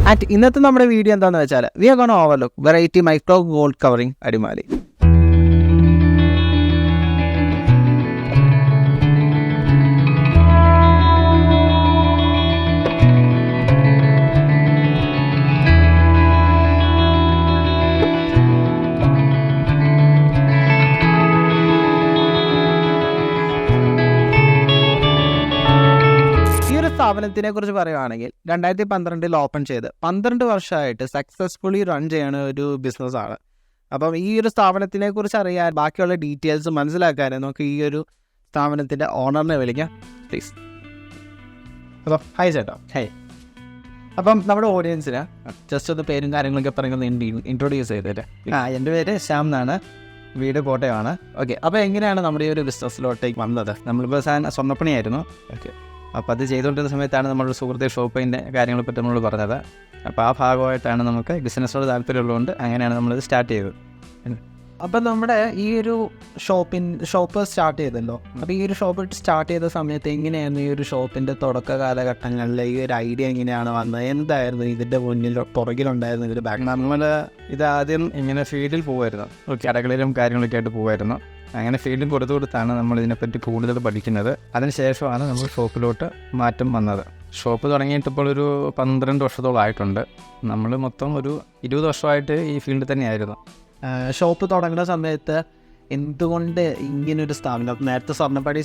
And ഇന്നത്തെ നമ്മുടെ video എന്താണെന്ന് വെച്ചാൽ we are gonna overlook variety micro gold covering Adimali. സ്ഥാപനത്തിനെ കുറിച്ച് പറയുകയാണെങ്കിൽ 2012 ഓപ്പൺ ചെയ്ത് 12 വർഷമായിട്ട് സക്സസ്ഫുള്ളി റൺ ചെയ്യുന്ന ഒരു ബിസിനസ്സാണ്. അപ്പം ഈ ഒരു സ്ഥാപനത്തിനെ കുറിച്ച് അറിയാൻ ബാക്കിയുള്ള ഡീറ്റെയിൽസ് മനസ്സിലാക്കാൻ നമുക്ക് ഈ ഒരു സ്ഥാപനത്തിൻ്റെ ഓണറിനെ വിളിക്കാം പ്ലീസ്. അപ്പോൾ ഹായ് ചേട്ടാ. ഹൈ. അപ്പം നമ്മുടെ ഓഡിയൻസിന് ജസ്റ്റ് ഒന്ന് പേരും കാര്യങ്ങളൊക്കെ പറയുന്നത് ഇൻട്രൊഡ്യൂസ് ചെയ്തല്ലേ? എൻ്റെ പേര് ശ്യാം എന്നാണ്, വീട് കോട്ടയമാണ്. ഓക്കെ. അപ്പോൾ എങ്ങനെയാണ് നമ്മുടെ ഈ ഒരു ബിസിനസ്സിലോട്ടേക്ക് വന്നത്? നമ്മളിപ്പോൾ സ്വർണ്ണപ്പണിയായിരുന്നു. ഓക്കെ. അപ്പോൾ അത് ചെയ്തുകൊണ്ടിരുന്ന സമയത്താണ് നമ്മുടെ സുഹൃത്തെ ഷോപ്പിൻ്റെ കാര്യങ്ങളെപ്പറ്റി നമ്മൾ പറഞ്ഞത്. അപ്പോൾ ആ ഭാഗമായിട്ടാണ് നമുക്ക് ബിസിനസ്സിനോട് താല്പര്യമുള്ളതുകൊണ്ട് അങ്ങനെയാണ് നമ്മളിത് സ്റ്റാർട്ട് ചെയ്തത്. അപ്പം നമ്മുടെ ഈ ഒരു ഷോപ്പ് സ്റ്റാർട്ട് ചെയ്തല്ലോ. അപ്പോൾ ഈ ഒരു ഷോപ്പ് സ്റ്റാർട്ട് ചെയ്ത സമയത്ത് എങ്ങനെയായിരുന്നു ഈ ഒരു ഷോപ്പിൻ്റെ തുടക്ക കാലഘട്ടങ്ങളിൽ ഈ ഒരു ഐഡിയ എങ്ങനെയാണ് വന്നത്? എന്തായിരുന്നു ഇതിൻ്റെ പുറകിലുണ്ടായിരുന്നു ഒരു ബാക്ക്? നമ്മൾ ഇതാദ്യം ഇങ്ങനെ ഫീൽഡിൽ പോകുമായിരുന്നു, കടകളിലും കാര്യങ്ങളൊക്കെ ആയിട്ട് പോകുമായിരുന്നു. അങ്ങനെ ഫീൽഡിൽ കൊടുത്താണ് നമ്മൾ ഇതിനെപ്പറ്റി കൂടുതൽ പഠിക്കുന്നത്. അതിനുശേഷമാണ് നമ്മൾ ഷോപ്പിലോട്ട് മാറ്റം വന്നത്. ഷോപ്പ് തുടങ്ങിയിട്ടിപ്പോൾ ഒരു 12 വർഷത്തോളം ആയിട്ടുണ്ട്. നമ്മൾ മൊത്തം ഒരു 20 വർഷമായിട്ട് ഈ ഫീൽഡിൽ തന്നെയായിരുന്നു. ഷോപ്പ് തുടങ്ങുന്ന സമയത്ത് എന്തുകൊണ്ട് ഇങ്ങനൊരു സ്ഥാപനം, നേരത്തെ സ്വർണ്ണപ്പണി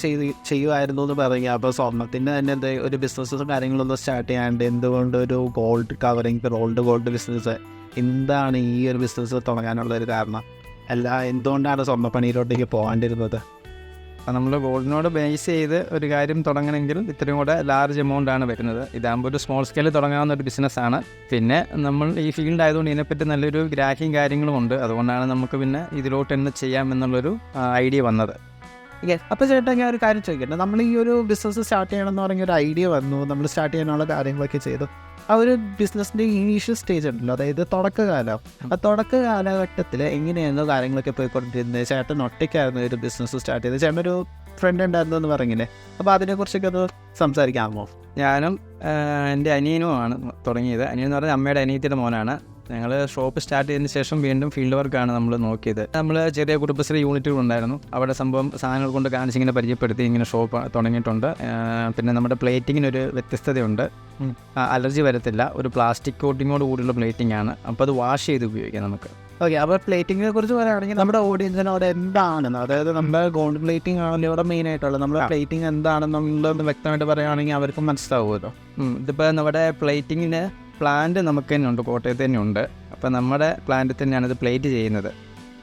ചെയ്യുമായിരുന്നു എന്ന് പറയുക, അപ്പോൾ സ്വർണ്ണത്തിൻ്റെ തന്നെ ഒരു ബിസിനസ്സും കാര്യങ്ങളൊന്നും സ്റ്റാർട്ട് ചെയ്യാണ്ട് എന്തുകൊണ്ട് ഒരു ഗോൾഡ് ബിസിനസ്, എന്താണ് ഈ ഒരു ബിസിനസ് തുടങ്ങാനുള്ളൊരു കാരണം? അല്ല, എന്തുകൊണ്ടാണ് സ്വർണ്ണപ്പണിയിലോട്ടേക്ക് പോകാണ്ടിരുന്നത്? അപ്പോൾ നമ്മൾ ഗോൾഡിനോട് ബേസ് ചെയ്ത് ഒരു കാര്യം തുടങ്ങണമെങ്കിൽ ഇത്രയും കൂടെ ലാർജ് എമൗണ്ട് ആണ് വരുന്നത്. ഇതാകുമ്പോൾ ഒരു സ്മോൾ സ്കെയിൽ തുടങ്ങാവുന്ന ഒരു ബിസിനസ്സാണ്. പിന്നെ നമ്മൾ ഈ ഫീൽഡ് ആയതുകൊണ്ട് ഇതിനെപ്പറ്റി നല്ലൊരു ഗ്രാഹ്യം കാര്യങ്ങളും ഉണ്ട്. അതുകൊണ്ടാണ് നമുക്ക് പിന്നെ ഇതിലോട്ട് തന്നെ ചെയ്യാം എന്നുള്ളൊരു ഐഡിയ വന്നത്. അപ്പോൾ ചേട്ടാ, ഞാൻ ഒരു കാര്യം ചോദിക്കട്ടെ. നമ്മൾ ഈ ഒരു ബിസിനസ് സ്റ്റാർട്ട് ചെയ്യണമെന്ന് പറഞ്ഞൊരു ഐഡിയ വന്നു, നമ്മൾ സ്റ്റാർട്ട് ചെയ്യാനുള്ള കാര്യങ്ങളൊക്കെ ചെയ്തു. ആ ഒരു ബിസിനസ്സിൻ്റെ ഇനീഷ്യൽ സ്റ്റേജ് ഉണ്ടല്ലോ, അതായത് തുടക്കകാലം. ആ തുടക്ക കാലഘട്ടത്തിൽ എങ്ങനെയായിരുന്നു കാര്യങ്ങളൊക്കെ പോയിക്കൊണ്ടിരുന്നത്? ചേട്ടൻ ഒറ്റയ്ക്കായിരുന്നു ഒരു ബിസിനസ് സ്റ്റാർട്ട് ചെയ്തത്. ചേട്ടൻ ഒരു ഫ്രണ്ട് ഉണ്ടായിരുന്നു എന്ന് പറഞ്ഞില്ലേ? അപ്പോൾ അതിനെക്കുറിച്ചൊക്കെ ഒന്ന് സംസാരിക്കാമോ? ഞാനും എൻ്റെ അനിയനുമാണ് തുടങ്ങിയത്. അനിയൻ എന്ന് പറഞ്ഞാൽ അമ്മയുടെ അനിയത്തിയുടെ മോനാണ്. ഞങ്ങൾ ഷോപ്പ് സ്റ്റാർട്ട് ചെയ്തതിന് ശേഷം വീണ്ടും ഫീൽഡ് വർക്കാണ് നമ്മൾ നോക്കിയത്. നമ്മൾ ചെറിയ കുടുംബശ്രീ യൂണിറ്റുകളുണ്ടായിരുന്നു. അവിടെ സാധനങ്ങൾ കൊണ്ട് കാണിച്ചിങ്ങനെ പരിചയപ്പെടുത്തി ഇങ്ങനെ ഷോപ്പ് തുടങ്ങിയിട്ടുണ്ട്. പിന്നെ നമ്മുടെ പ്ലേറ്റിങ്ങിനൊരു വ്യത്യസ്തതയുണ്ട്. അലർജി വരത്തില്ല. ഒരു പ്ലാസ്റ്റിക് കോട്ടിങ്ങോട് കൂടിയുള്ള പ്ലേറ്റിംഗ് ആണ്. അപ്പോൾ അത് വാഷ് ചെയ്ത് ഉപയോഗിക്കാം നമുക്ക്. ഓക്കെ. അപ്പോൾ പ്ലേറ്റിങ്ങിനെ കുറിച്ച് പറയുകയാണെങ്കിൽ നമ്മുടെ ഓഡിയൻസിനോട് എന്താണെന്ന്, അതായത് നമ്മുടെ ഗോൾഡ് പ്ലേറ്റിംഗ് ആണല്ലോ ഇവിടെ മെയിൻ ആയിട്ടുള്ളത്. നമ്മുടെ പ്ലേറ്റിംഗ് എന്താണെന്നുള്ളത് വ്യക്തമായിട്ട് പറയുകയാണെങ്കിൽ അവർക്കും മനസ്സിലാവുമല്ലോ. ഇതിപ്പോൾ നമ്മുടെ പ്ലേറ്റിങ്ങിന് പ്ലാന്റ് നമുക്ക് തന്നെ ഉണ്ട്, കോട്ടയത്ത് തന്നെ ഉണ്ട്. അപ്പോൾ നമ്മുടെ പ്ലാന്റിൽ തന്നെയാണ് ഇത് പ്ലേറ്റ് ചെയ്യുന്നത്.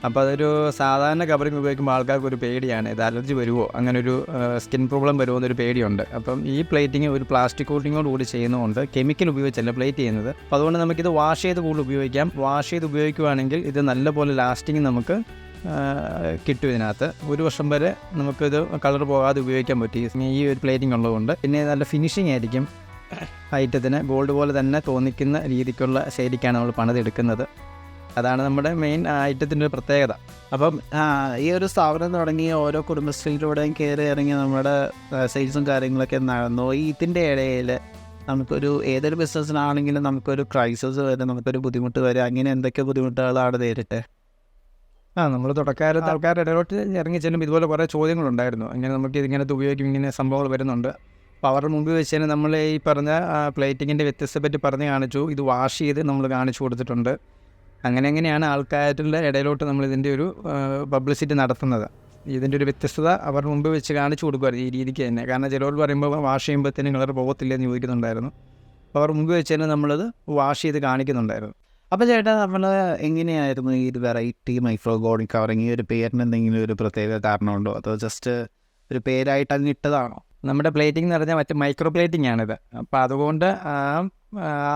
അപ്പോൾ അതൊരു സാധാരണ കവറിങ് ഉപയോഗിക്കുമ്പോൾ ആൾക്കാർക്ക് ഒരു പേടിയാണ്, ഇത് അലർജി വരുമോ, അങ്ങനെ ഒരു സ്കിൻ പ്രോബ്ലം വരുമോ എന്നൊരു പേടിയുണ്ട്. അപ്പം ഈ പ്ലേറ്റിങ് ഒരു പ്ലാസ്റ്റിക് കോട്ടിങ്ങോട് കൂടി ചെയ്യുന്നതുകൊണ്ട് കെമിക്കൽ ഉപയോഗിച്ചല്ല പ്ലേറ്റ് ചെയ്യുന്നത്. അപ്പോൾ അതുകൊണ്ട് നമുക്കിത് വാഷ് ചെയ്ത് കൂടുതൽ ഉപയോഗിക്കാം. വാഷ് ചെയ്ത് ഉപയോഗിക്കുകയാണെങ്കിൽ ഇത് നല്ലപോലെ ലാസ്റ്റിങ് നമുക്ക് കിട്ടും. ഇതിനകത്ത് 1 വർഷം വരെ നമുക്കിത് കളർ പോകാതെ ഉപയോഗിക്കാൻ പറ്റും ഈ ഒരു പ്ലേറ്റിംഗ് ഉള്ളതുകൊണ്ട്. പിന്നെ നല്ല ഫിനിഷിംഗ് ആയിരിക്കും. ഐറ്റത്തിന് ഗോൾഡ് പോലെ തന്നെ തോന്നിക്കുന്ന രീതിക്കുള്ള ശൈലിക്കാണ് നമ്മൾ പണിതെടുക്കുന്നത്. അതാണ് നമ്മുടെ മെയിൻ ഐറ്റത്തിൻ്റെ ഒരു പ്രത്യേകത. അപ്പം ഈ ഒരു സ്ഥാപനം തുടങ്ങി ഓരോ കുടുംബശ്രീയിലൂടെയും കയറി ഇറങ്ങി നമ്മുടെ സെയിൽസും കാര്യങ്ങളൊക്കെ നടന്നു. ഇതിൻ്റെ ഇടയിൽ നമുക്കൊരു ഏതൊരു ബിസിനസ്സിനാണെങ്കിലും നമുക്കൊരു ക്രൈസിസ് വരും, നമുക്കൊരു ബുദ്ധിമുട്ട് വരും. അങ്ങനെ എന്തൊക്കെ ബുദ്ധിമുട്ടുകളാണ് നേരിട്ട്? നമ്മൾ തുടക്കകാലത്ത് ആൾക്കാരുടെ ഇടയിലോട്ട് ഇറങ്ങി ചെല്ലുമ്പോൾ ഇതുപോലെ കുറേ ചോദ്യങ്ങളുണ്ടായിരുന്നു. ഇങ്ങനെ നമുക്ക് ഇതിങ്ങനത്തെ ഉപയോഗിക്കും, ഇങ്ങനെ സംഭവങ്ങൾ വരുന്നുണ്ട്. അപ്പോൾ അവരുടെ മുമ്പിൽ വെച്ച് തന്നെ നമ്മൾ ഈ പറഞ്ഞ പ്ലേറ്റിങ്ങിൻ്റെ വ്യത്യസ്തപ്പറ്റി പറഞ്ഞ് കാണിച്ചു. ഇത് വാഷ് ചെയ്ത് നമ്മൾ കാണിച്ചു കൊടുത്തിട്ടുണ്ട്. അങ്ങനെയാണ് ആൾക്കാരുടെ ഇടയിലോട്ട് നമ്മൾ ഇതിൻ്റെ ഒരു പബ്ലിസിറ്റി നടത്തുന്നത്. ഇതിൻ്റെ ഒരു വ്യത്യസ്തത അവരുടെ മുമ്പ് വെച്ച് കാണിച്ചു കൊടുക്കുമായിരുന്നു ഈ രീതിക്ക് തന്നെ. കാരണം ചിലവർ പറയുമ്പോൾ വാഷ് ചെയ്യുമ്പോഴത്തേനും കളർ പോകത്തില്ലെന്ന് ചോദിക്കുന്നുണ്ടായിരുന്നു. അപ്പോൾ അവർ മുമ്പ് വെച്ച് തന്നെ നമ്മളത് വാഷ് ചെയ്ത് കാണിക്കുന്നുണ്ടായിരുന്നു. അപ്പോൾ ചേട്ടാ, നമ്മൾ എങ്ങനെയായിരുന്നു ഈ ഒരു വെറൈറ്റി മൈക്രോ ഗോൾഡ് കവറിങ്, ഈ ഒരു പേരിന് എന്തെങ്കിലും ഒരു പ്രത്യേക കാരണമുണ്ടോ, അതോ ജസ്റ്റ് ഒരു പേരായിട്ട് അങ്ങ് ഇട്ടതാണോ? നമ്മുടെ പ്ലേറ്റിംഗ് എന്ന് പറഞ്ഞാൽ മറ്റേ മൈക്രോ പ്ലേറ്റിംഗ് ആണിത്. അപ്പോൾ അതുകൊണ്ട്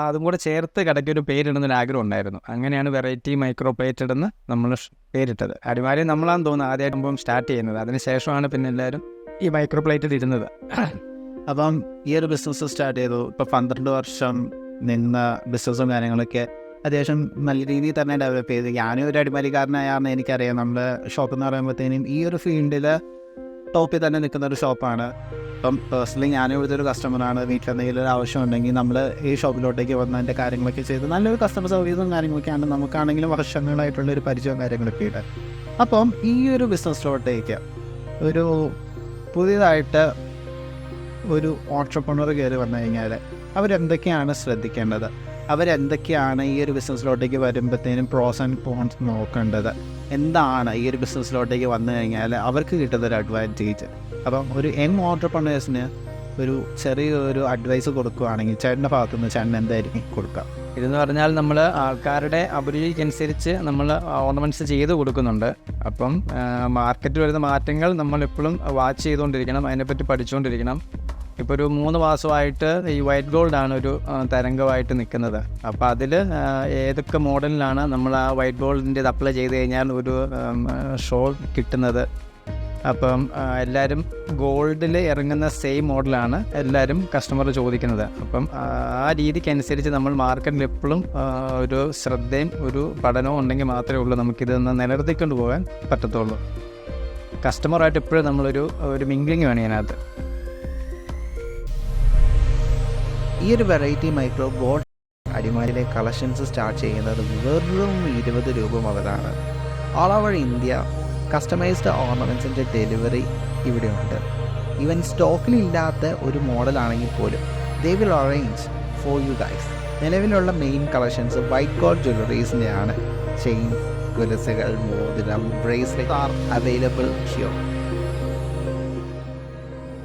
അതും കൂടെ ചേർത്ത് കടയ്ക്കൊരു പേരിടുന്നൊരു ആഗ്രഹം ഉണ്ടായിരുന്നു. അങ്ങനെയാണ് വെറൈറ്റി മൈക്രോ പ്ലേറ്റഡ് എന്ന് നമ്മൾ പേരിട്ടത്. അടിമാലി നമ്മളാണെന്ന് തോന്നുന്നു ആദ്യമായിട്ട് സ്റ്റാർട്ട് ചെയ്യുന്നത്. അതിന് ശേഷമാണ് പിന്നെ എല്ലാവരും ഈ മൈക്രോ പ്ലേറ്റഡ് ഇരുന്നത്. അപ്പം ഈ ഒരു ബിസിനസ് സ്റ്റാർട്ട് ചെയ്തു. ഇപ്പോൾ 12 വർഷം നിന്ന ബിസിനസ്സും കാര്യങ്ങളൊക്കെ അത്യാവശ്യം നല്ല രീതിയിൽ തന്നെ ഡെവലപ്പ് ചെയ്തു. ഞാനും ഒരു അടിമാലിക്കാരനായാണ്, എനിക്കറിയാം. നമ്മുടെ ഷോപ്പ് എന്ന് പറയുമ്പോഴത്തേനും ഈ ഒരു ഫീൽഡിൽ ടോപ്പിൽ തന്നെ നിൽക്കുന്ന ഒരു ഷോപ്പാണ്. ഇപ്പം പേഴ്സണലി ഞാൻ ഇവിടുത്തെ ഒരു കസ്റ്റമറാണ്. വീട്ടിൽ എന്തെങ്കിലും ഒരു ആവശ്യം ഉണ്ടെങ്കിൽ നമ്മൾ ഈ ഷോപ്പിലോട്ടേക്ക് വന്ന് അതിൻ്റെ കാര്യങ്ങളൊക്കെ ചെയ്ത് നല്ലൊരു കസ്റ്റമർ സർവീസും കാര്യങ്ങളൊക്കെയാണ്. നമുക്കാണെങ്കിലും വർഷങ്ങളായിട്ടുള്ളൊരു പരിചയവും കാര്യങ്ങളൊക്കെ ഉണ്ട്. അപ്പം ഈ ഒരു ബിസിനസ്സിലോട്ടേക്ക് ഒരു പുതിയതായിട്ട് ഒരു ഓൺട്രപ്രണർ കയറി വന്നു കഴിഞ്ഞാൽ അവരെന്തൊക്കെയാണ് ശ്രദ്ധിക്കേണ്ടത്, അവരെന്തൊക്കെയാണ് ഈ ഒരു ബിസിനസ്സിലോട്ടേക്ക് വരുമ്പോഴത്തേനും പ്രോസ് ആൻഡ് കോൺസ് നോക്കേണ്ടത്, എന്താണ് ഈ ഒരു ബിസിനസ്സിലോട്ടേക്ക് വന്നു കഴിഞ്ഞാൽ അവർക്ക് കിട്ടുന്നൊരു അഡ്വാൻറ്റേജ്. അപ്പം ഒരു യങ് ഓൺട്രപ്രണേഴ്സിന് ഒരു ചെറിയൊരു അഡ്വൈസ് കൊടുക്കുകയാണെങ്കിൽ ചേട്ടൻ്റെ ഭാഗത്തുനിന്ന് ചേട്ടൻ എന്തായിരിക്കും കൊടുക്കുക? ഇതെന്ന് പറഞ്ഞാൽ നമ്മൾ ആൾക്കാരുടെ അഭിരുചിക്കനുസരിച്ച് നമ്മൾ ഓർണമെൻറ്റ്സ് ചെയ്ത് കൊടുക്കുന്നുണ്ട്. അപ്പം മാർക്കറ്റിൽ വരുന്ന മാറ്റങ്ങൾ നമ്മളെപ്പോഴും വാച്ച് ചെയ്തുകൊണ്ടിരിക്കണം, അതിനെപ്പറ്റി പഠിച്ചുകൊണ്ടിരിക്കണം. ഇപ്പോൾ ഒരു 3 മാസമായിട്ട് ഈ വൈറ്റ് ഗോൾഡാണ് ഒരു തരംഗമായിട്ട് നിൽക്കുന്നത്. അപ്പോൾ അതിൽ ഏതൊക്കെ മോഡലിലാണ് നമ്മൾ ആ വൈറ്റ് ഗോൾഡിൻ്റെ ഇത് അപ്ലൈ ചെയ്ത് കഴിഞ്ഞാൽ ഒരു ഷോ കിട്ടുന്നത്. അപ്പം എല്ലാവരും ഗോൾഡിൽ ഇറങ്ങുന്ന സെയിം മോഡലാണ് എല്ലാവരും കസ്റ്റമർ ചോദിക്കുന്നത്. അപ്പം ആ രീതിക്കനുസരിച്ച് നമ്മൾ മാർക്കറ്റിൽ എപ്പോഴും ഒരു ശ്രദ്ധയും ഒരു പഠനവും ഉണ്ടെങ്കിൽ മാത്രമേ ഉള്ളൂ നമുക്കിതൊന്ന് നിലനിർത്തിക്കൊണ്ട് പോകാൻ പറ്റത്തുള്ളൂ. കസ്റ്റമറായിട്ട് എപ്പോഴും നമ്മളൊരു മിംഗ്ലിങ് വേണം അതിനകത്ത്. ഈ ഒരു വെറൈറ്റി മൈക്രോ ഗോൾഡ് അടിമാലിയിലെ കളക്ഷൻസ് സ്റ്റാർട്ട് ചെയ്യുന്നത് വെറും 20 രൂപ മുതലാണ്. ഓൾ ഓവർ ഇന്ത്യ കസ്റ്റമൈസ്ഡ് ഓർണമെൻറ്റ്സിൻ്റെ ഡെലിവറി ഇവിടെയുണ്ട്. ഈവൻ സ്റ്റോക്കിലില്ലാത്ത ഒരു മോഡലാണെങ്കിൽ പോലും they will arrange for you guys. നിലവിലുള്ള മെയിൻ കളക്ഷൻസ് വൈറ്റ് ഗോൾഡ് ജ്വല്ലറീസിൻ്റെയാണ്. ചെയിൻ, കൊലുസുകൾ, മോതിരം, ബ്രേസ്ലെറ്റ് ആർ അവൈലബിൾ ഹിയർ.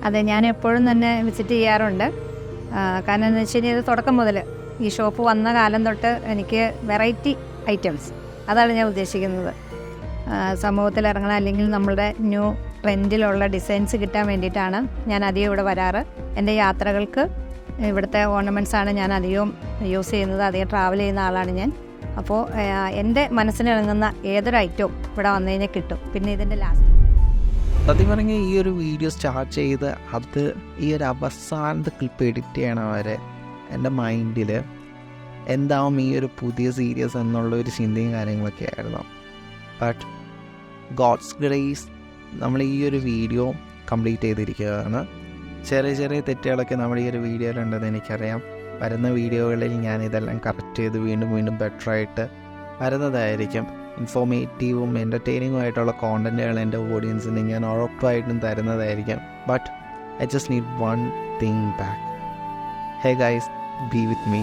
അതെ, ഞാൻ എപ്പോഴും തന്നെ വിസിറ്റ് ചെയ്യാറുണ്ട്. കാരണം എന്ന് വെച്ച് കഴിഞ്ഞാൽ ഇത് തുടക്കം മുതൽ ഈ ഷോപ്പ് വന്ന കാലം തൊട്ട് എനിക്ക് വെറൈറ്റി ഐറ്റംസ്, അതാണ് ഞാൻ ഉദ്ദേശിക്കുന്നത്. സമൂഹത്തിൽ ഇറങ്ങണം, അല്ലെങ്കിൽ നമ്മളുടെ ന്യൂ ട്രെൻഡിലുള്ള ഡിസൈൻസ് കിട്ടാൻ വേണ്ടിയിട്ടാണ് ഞാൻ അധികം ഇവിടെ വരാറ്. എൻ്റെ യാത്രകൾക്ക് ഇവിടുത്തെ ഓർണമെൻറ്റ്സാണ് ഞാൻ അധികവും യൂസ് ചെയ്യുന്നത്. അധികം ട്രാവൽ ചെയ്യുന്ന ആളാണ് ഞാൻ. അപ്പോൾ എൻ്റെ മനസ്സിനിറങ്ങുന്ന ഏതൊരു ഐറ്റവും ഇവിടെ വന്നു കഴിഞ്ഞാൽ കിട്ടും. പിന്നെ ഇതിൻ്റെ ലാസ്റ്റ് സത്യം പറഞ്ഞാൽ ഈ ഒരു വീഡിയോ സ്റ്റാർട്ട് ചെയ്ത് അത് ഈ ഒരു അവസാനത്തെ ക്ലിപ്പ് എഡിറ്റ് ചെയ്യണ വരെ എൻ്റെ മൈൻഡിൽ എന്താവും ഈ ഒരു പുതിയ സീരീസ് എന്നുള്ള ഒരു ചിന്തയും കാര്യങ്ങളൊക്കെ ആയിരുന്നു. ബട്ട് ഗോഡ്സ് ഗ്രേസ് നമ്മൾ ഈ ഒരു വീഡിയോ കംപ്ലീറ്റ് ചെയ്തിരിക്കുകയാണ്. ചെറിയ ചെറിയ തെറ്റുകളൊക്കെ നമ്മുടെ ഈ ഒരു വീഡിയോയിലുണ്ടെന്ന് എനിക്കറിയാം. വരുന്ന വീഡിയോകളിൽ ഞാൻ ഇതെല്ലാം കറക്റ്റ് ചെയ്ത് വീണ്ടും വീണ്ടും ബെറ്ററായിട്ട് വരുന്നതായിരിക്കും. ഇൻഫോർമേറ്റീവും എൻ്റർടൈനിങ്ങും ആയിട്ടുള്ള കോണ്ടൻറ്റുകൾ എൻ്റെ ഓഡിയൻസിന് ഞാൻ ഉറപ്പായിട്ടും തരുന്നതായിരിക്കും. But I just need one thing back. Hey guys, B with me.